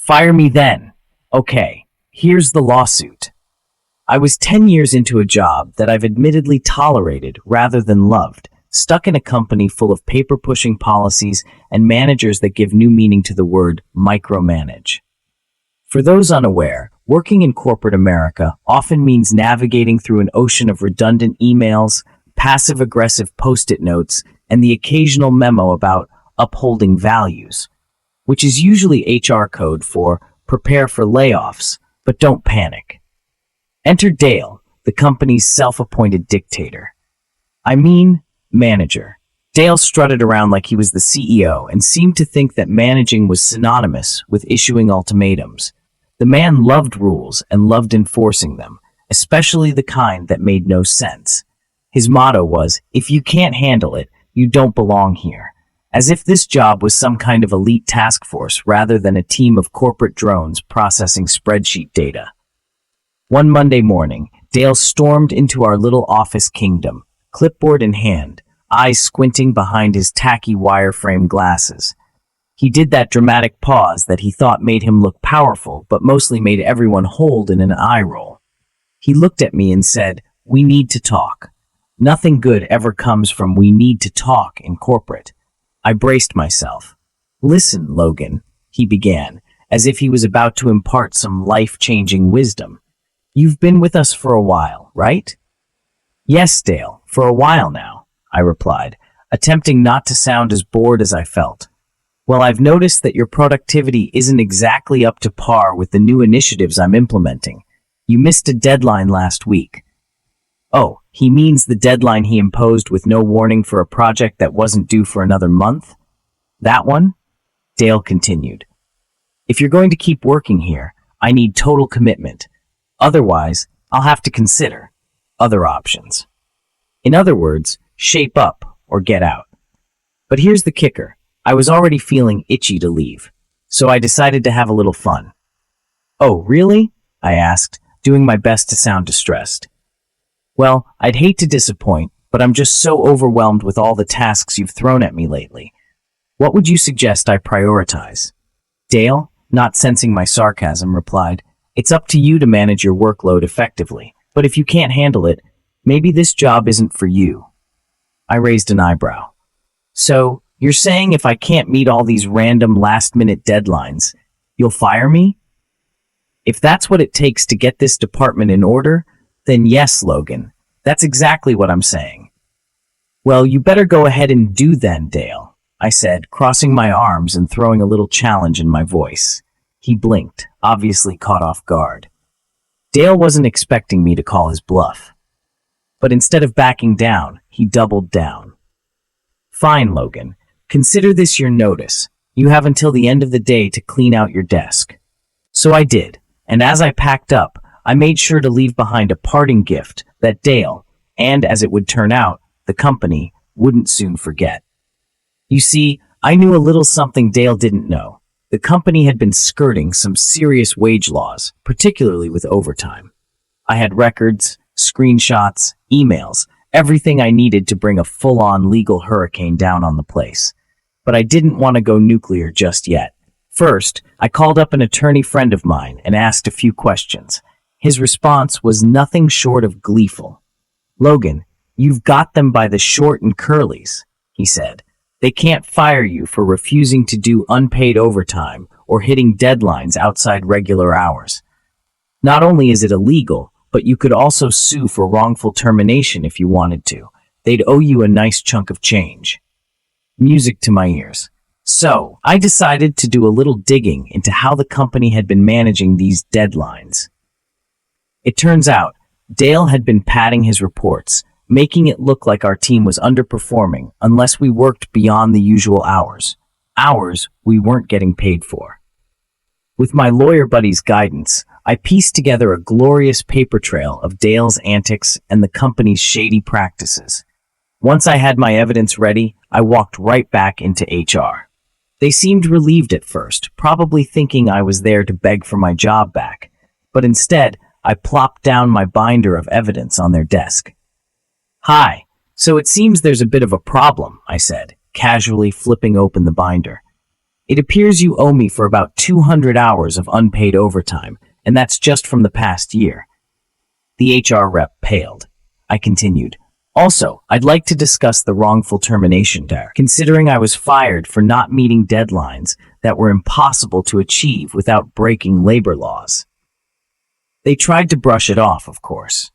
Fire me then. Okay, here's the lawsuit. I was 10 years into a job that I've admittedly tolerated rather than loved, stuck in a company full of paper-pushing policies and managers that give new meaning to the word micromanage. For those unaware, working in corporate America often means navigating through an ocean of redundant emails, passive-aggressive post-it notes, and the occasional memo about upholding values, which is usually HR code for prepare for layoffs, but don't panic. Enter Dale, the company's self-appointed dictator. I mean, manager. Dale strutted around like he was the CEO and seemed to think that managing was synonymous with issuing ultimatums. The man loved rules and loved enforcing them, especially the kind that made no sense. His motto was, if you can't handle it, you don't belong here. As if this job was some kind of elite task force rather than a team of corporate drones processing spreadsheet data. One Monday morning, Dale stormed into our little office kingdom, clipboard in hand, eyes squinting behind his tacky wireframe glasses. He did that dramatic pause that he thought made him look powerful, but mostly made everyone hold in an eye roll. He looked at me and said, "We need to talk." Nothing good ever comes from "we need to talk" in corporate. I braced myself. "Listen, Logan," he began, as if he was about to impart some life-changing wisdom. "You've been with us for a while, right?" "Yes, Dale, for a while now," I replied, attempting not to sound as bored as I felt. "Well, I've noticed that your productivity isn't exactly up to par with the new initiatives I'm implementing. You missed a deadline last week." "Oh, he means the deadline he imposed with no warning for a project that wasn't due for another month? That one?" Dale continued. "If you're going to keep working here, I need total commitment. Otherwise, I'll have to consider other options. In other words, shape up or get out." But here's the kicker. I was already feeling itchy to leave, so I decided to have a little fun. "Oh, really?" I asked, doing my best to sound distressed. "Well, I'd hate to disappoint, but I'm just so overwhelmed with all the tasks you've thrown at me lately. What would you suggest I prioritize?" Dale, not sensing my sarcasm, replied, "It's up to you to manage your workload effectively, but if you can't handle it, maybe this job isn't for you." I raised an eyebrow. "So, you're saying if I can't meet all these random last-minute deadlines, you'll fire me?" "If that's what it takes to get this department in order, then yes, Logan. That's exactly what I'm saying." "Well, you better go ahead and do then, Dale," I said, crossing my arms and throwing a little challenge in my voice. He blinked, obviously caught off guard. Dale wasn't expecting me to call his bluff. But instead of backing down, he doubled down. "Fine, Logan. Consider this your notice. You have until the end of the day to clean out your desk." So I did, and as I packed up, I made sure to leave behind a parting gift that Dale, and as it would turn out, the company, wouldn't soon forget. You see, I knew a little something Dale didn't know. The company had been skirting some serious wage laws, particularly with overtime. I had records, screenshots, emails, everything I needed to bring a full-on legal hurricane down on the place. But I didn't want to go nuclear just yet. First, I called up an attorney friend of mine and asked a few questions. His response was nothing short of gleeful. "Logan, you've got them by the short and curlies," he said. "They can't fire you for refusing to do unpaid overtime or hitting deadlines outside regular hours. Not only is it illegal, but you could also sue for wrongful termination if you wanted to. They'd owe you a nice chunk of change." Music to my ears. So, I decided to do a little digging into how the company had been managing these deadlines. It turns out, Dale had been padding his reports, making it look like our team was underperforming unless we worked beyond the usual hours. Hours we weren't getting paid for. With my lawyer buddy's guidance, I pieced together a glorious paper trail of Dale's antics and the company's shady practices. Once I had my evidence ready, I walked right back into HR. They seemed relieved at first, probably thinking I was there to beg for my job back, but instead, I plopped down my binder of evidence on their desk. "Hi, so it seems there's a bit of a problem," I said, casually flipping open the binder. It appears you owe me for about 200 hours of unpaid overtime, and that's just from the past year. The HR rep paled. I continued. Also, I'd like to discuss the wrongful termination there, considering I was fired for not meeting deadlines that were impossible to achieve without breaking labor laws. They tried to brush it off, of course.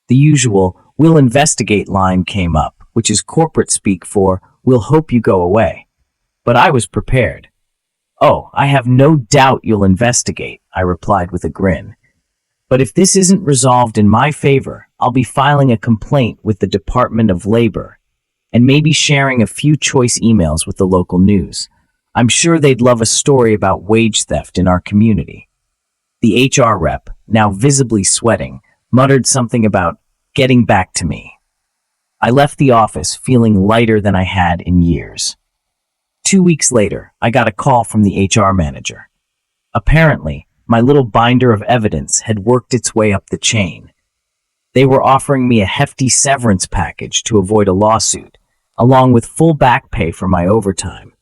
The usual, "we'll investigate" line came up, which is corporate speak for, "we'll hope you go away." But I was prepared. "Oh, I have no doubt you'll investigate," I replied with a grin. "But if this isn't resolved in my favor, I'll be filing a complaint with the Department of Labor and maybe sharing a few choice emails with the local news. I'm sure they'd love a story about wage theft in our community." The HR rep, now visibly sweating, muttered something about getting back to me. I left the office feeling lighter than I had in years. 2 weeks later, I got a call from the HR manager. Apparently, my little binder of evidence had worked its way up the chain. They were offering me a hefty severance package to avoid a lawsuit, along with full back pay for my overtime.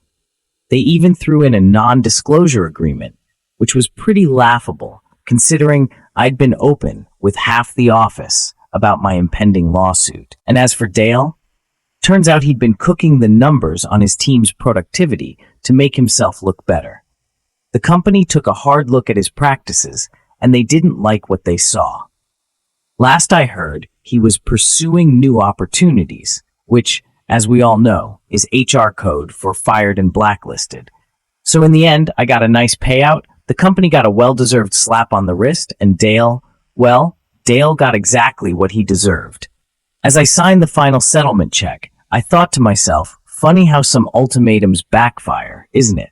They even threw in a non-disclosure agreement, which was pretty laughable, considering I'd been open with half the office about my impending lawsuit. And as for Dale, turns out he'd been cooking the numbers on his team's productivity to make himself look better. The company took a hard look at his practices, and they didn't like what they saw. Last I heard, he was pursuing new opportunities, which, as we all know, is HR code for fired and blacklisted. So in the end, I got a nice payout, the company got a well-deserved slap on the wrist, and Dale got exactly what he deserved. As I signed the final settlement check, I thought to myself, funny how some ultimatums backfire, isn't it?